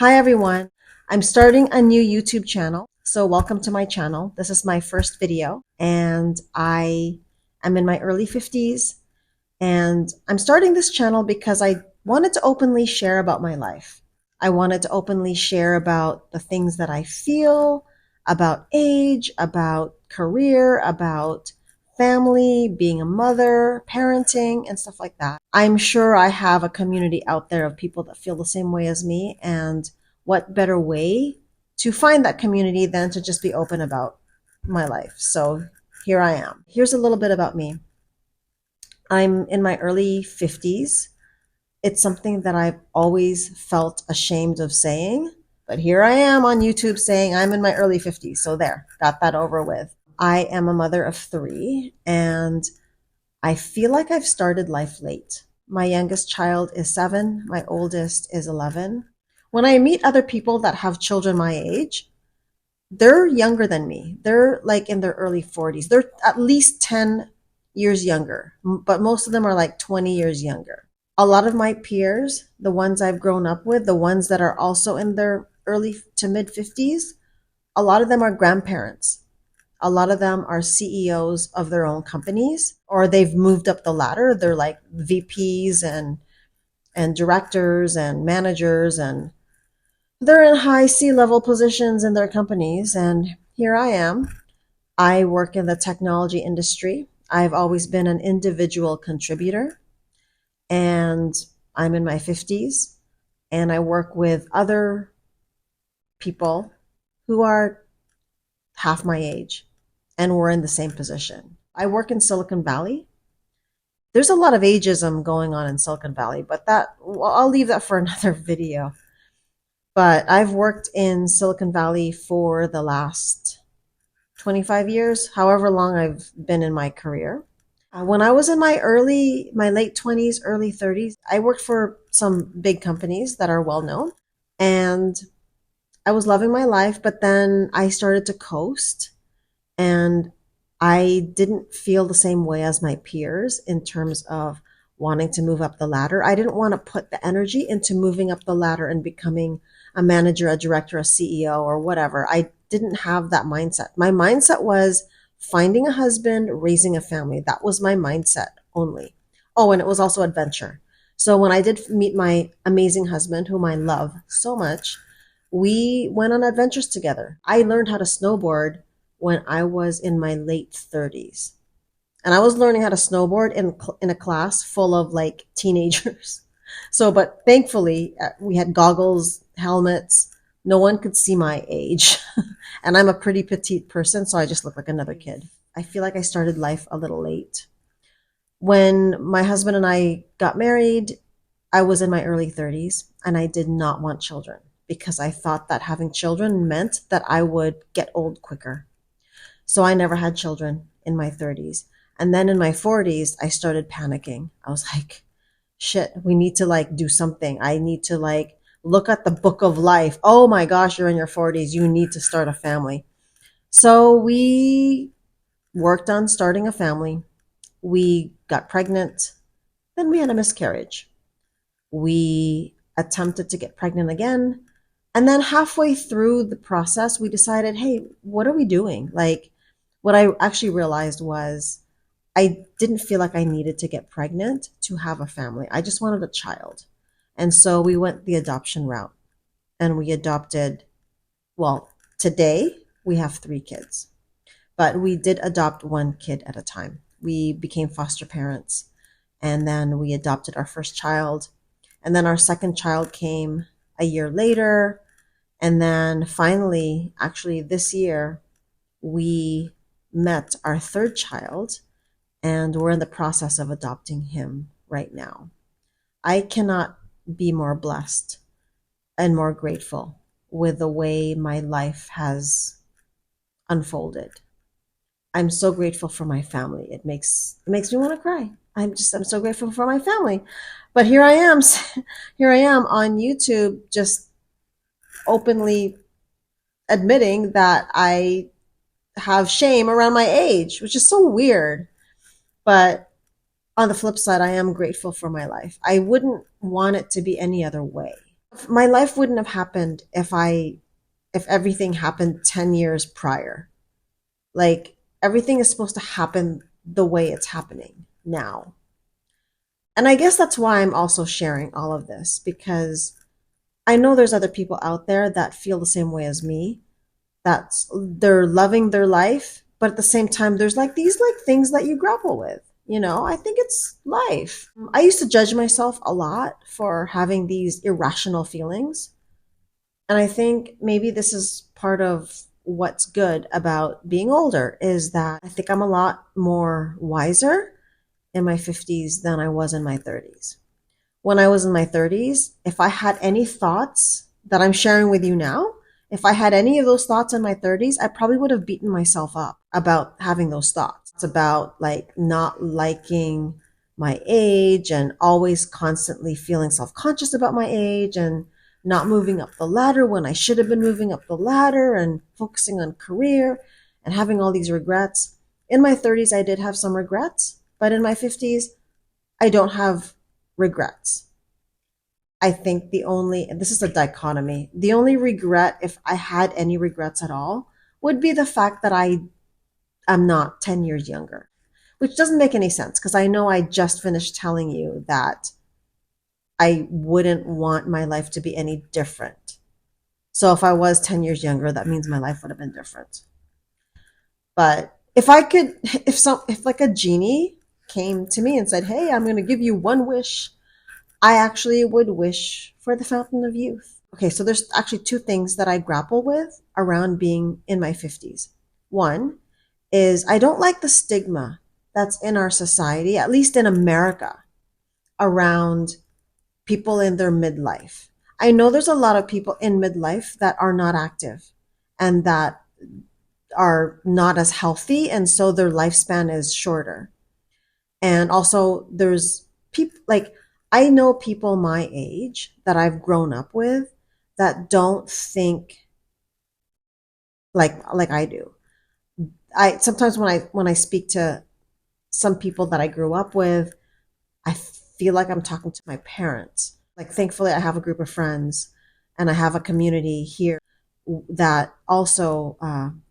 Hi everyone. I'm starting a new YouTube channel. So welcome to my channel. This is my first video and I am in my early 50s and I'm starting this channel because I wanted to openly share about my life. I wanted to openly share about the things that I feel, about age, about career, about family, being a mother, parenting, and stuff like that. I'm sure I have a community out there of people that feel the same way as me, and what better way to find that community than to just be open about my life. So here I am. Here's a little bit about me. I'm in my early 50s. It's something that I've always felt ashamed of saying, but here I am on YouTube saying I'm in my early 50s. So there, got that over with. I am a mother of three, and I feel like I've started life late. My youngest child is 7, my oldest is 11. When I meet other people that have children my age, they're younger than me. They're like in their early 40s. They're at least 10 years younger, but most of them are like 20 years younger. A lot of my peers, the ones I've grown up with, the ones that are also in their early to mid 50s, a lot of them are grandparents. A lot of them are CEOs of their own companies, or they've moved up the ladder. They're like VPs and directors and managers, and they're in high C-level positions in their companies. And here I am. I work in the technology industry. I've always been an individual contributor, and I'm in my 50s, and I work with other people who are half my age, and we're in the same position. I work in Silicon Valley. There's a lot of ageism going on in Silicon Valley, but I'll leave that for another video. But I've worked in Silicon Valley for the last 25 years, however long I've been in my career. When I was in my late 20s, early 30s, I worked for some big companies that are well known, and I was loving my life, but then I started to coast, and I didn't feel the same way as my peers in terms of wanting to move up the ladder. I didn't want to put the energy into moving up the ladder and becoming a manager, a director, a CEO, or whatever. I didn't have that mindset. My mindset was finding a husband, raising a family. That was my mindset only. Oh, and it was also adventure. So when I did meet my amazing husband, whom I love so much, we went on adventures together. I learned how to snowboard when I was in my late 30s. And I was learning how to snowboard in a class full of like teenagers. So, but thankfully, we had goggles, helmets. No one could see my age. And I'm a pretty petite person, so I just look like another kid. I feel like I started life a little late. When my husband and I got married, I was in my early 30s, and I did not want children because I thought that having children meant that I would get old quicker. So I never had children in my 30s. And then in my 40s, I started panicking. I was like, shit, we need to like do something. I need to like look at the book of life. Oh my gosh, you're in your 40s. You need to start a family. So we worked on starting a family. We got pregnant. Then we had a miscarriage. We attempted to get pregnant again. And then halfway through the process, we decided, hey, what are we doing? Like, what I actually realized was I didn't feel like I needed to get pregnant to have a family. I just wanted a child. And so we went the adoption route, and we adopted, well, today we have 3 kids, but we did adopt 1 kid at a time. We became foster parents, and then we adopted our first child. And then our second child came a year later. And then finally, actually this year, we met our third child, and we're in the process of adopting him right now. I cannot be more blessed and more grateful with the way my life has unfolded. I'm so grateful for my family. It makes me want to cry. I'm so grateful for my family. But here I am, here I am on YouTube, just openly admitting that I have shame around my age, which is so weird. But on the flip side, I am grateful for my life. I wouldn't want it to be any other way. My life wouldn't have happened if everything happened 10 years prior. Like everything is supposed to happen the way it's happening now. And I guess that's why I'm also sharing all of this, because I know there's other people out there that feel the same way as me, that they're loving their life, but at the same time there's like these like things that you grapple with. I think it's life. I used to judge myself a lot for having these irrational feelings. And I think maybe this is part of what's good about being older, is that I think I'm a lot more wiser in my 50s than I was in my 30s. When I was in my 30s, if I had any thoughts that I'm sharing with you now, if I had any of those thoughts in my 30s, I probably would have beaten myself up about having those thoughts. It's about like not liking my age and always constantly feeling self-conscious about my age and not moving up the ladder when I should have been moving up the ladder and focusing on career and having all these regrets. In my 30s, I did have some regrets, but in my 50s, I don't have regrets. I think and this is a dichotomy, the only regret, if I had any regrets at all, would be the fact that I am not 10 years younger, which doesn't make any sense because I know I just finished telling you that I wouldn't want my life to be any different. So if I was 10 years younger, that means my life would have been different. But if I could, if like a genie came to me and said, "Hey, I'm going to give you one wish," I actually would wish for the fountain of youth. Okay, so there's actually two things that I grapple with around being in my 50s. One is I don't like the stigma that's in our society, at least in America, around people in their midlife. I know there's a lot of people in midlife that are not active and that are not as healthy, and so their lifespan is shorter. And also, there's people like I know people my age that I've grown up with that don't think like I do. I sometimes when I speak to some people that I grew up with, I feel like I'm talking to my parents. Like, thankfully, I have a group of friends and I have a community here that also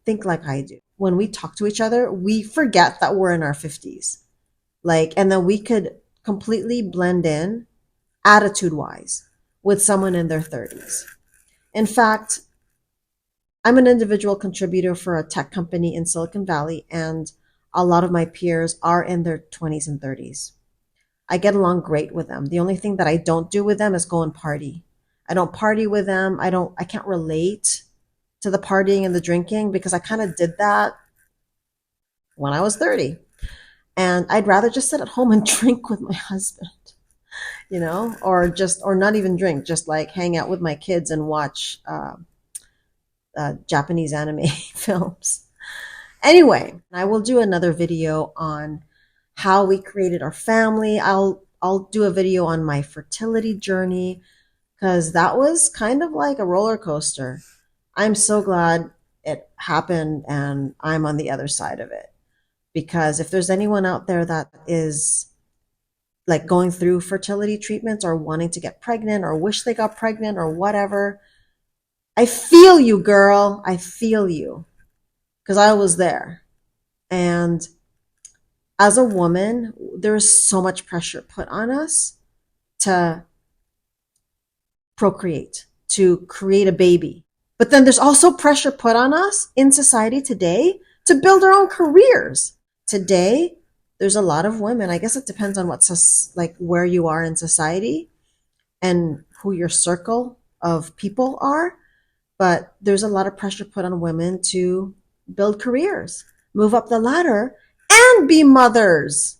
think like I do. When we talk to each other, we forget that we're in our 50s. Like, and then we could completely blend in attitude wise with someone in their 30s. In fact, I'm an individual contributor for a tech company in Silicon Valley, and a lot of my peers are in their 20s and 30s. I get along great with them. The only thing that I don't do with them is go and party. I don't party with them. I can't relate to the partying and the drinking because I kind of did that when I was 30. And I'd rather just sit at home and drink with my husband, or not even drink, just like hang out with my kids and watch Japanese anime films. Anyway, I will do another video on how we created our family. I'll do a video on my fertility journey because that was kind of like a roller coaster. I'm so glad it happened and I'm on the other side of it. Because if there's anyone out there that is like going through fertility treatments or wanting to get pregnant or wish they got pregnant or whatever, I feel you, girl. I feel you because I was there. And as a woman, there is so much pressure put on us to procreate, to create a baby. But then there's also pressure put on us in society today to build our own careers. Today, there's a lot of women. I guess it depends on like where you are in society and who your circle of people are. But there's a lot of pressure put on women to build careers, move up the ladder, and be mothers,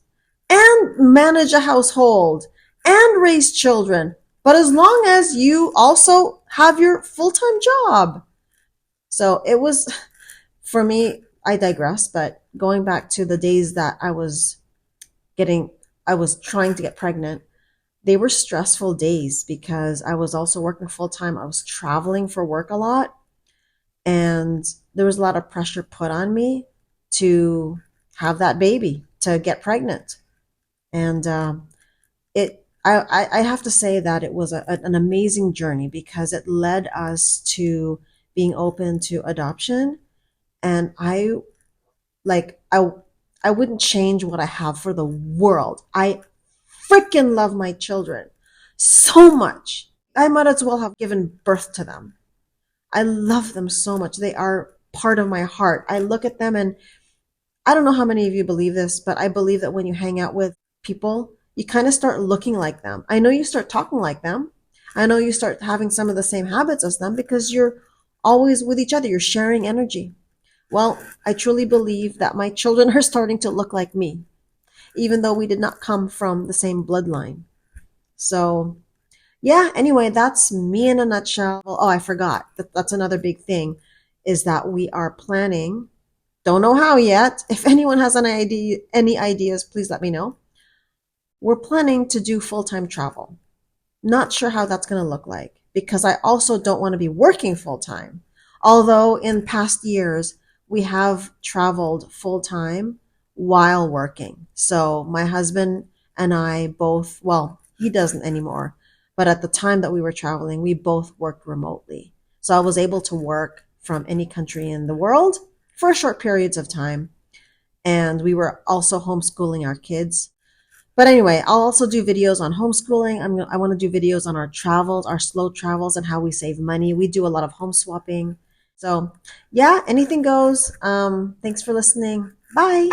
and manage a household, and raise children. But as long as you also have your full-time job. So it was, for me, I digress, but going back to the days that I was trying to get pregnant, they were stressful days because I was also working full time. I was traveling for work a lot, and there was a lot of pressure put on me to have that baby, to get pregnant. And I have to say that it was an amazing journey because it led us to being open to adoption. And like, I wouldn't change what I have for the world. I freaking love my children so much. I might as well have given birth to them. I love them so much. They are part of my heart. I look at them and I don't know how many of you believe this, but I believe that when you hang out with people, you kind of start looking like them. I know you start talking like them. I know you start having some of the same habits as them because you're always with each other. You're sharing energy. Well, I truly believe that my children are starting to look like me, even though we did not come from the same bloodline. So, yeah, anyway, that's me in a nutshell. Oh, I forgot. That's another big thing is that we are planning, don't know how yet. If anyone has any ideas, please let me know. We're planning to do full-time travel. Not sure how that's going to look like because I also don't want to be working full time. Although in past years, we have traveled full time while working. So my husband and I both, well, he doesn't anymore, but at the time that we were traveling, we both worked remotely. So I was able to work from any country in the world for short periods of time. And we were also homeschooling our kids. But anyway, I'll also do videos on homeschooling. I want to do videos on our travels, our slow travels, and how we save money. We do a lot of home swapping. So, yeah, anything goes. Thanks for listening. Bye.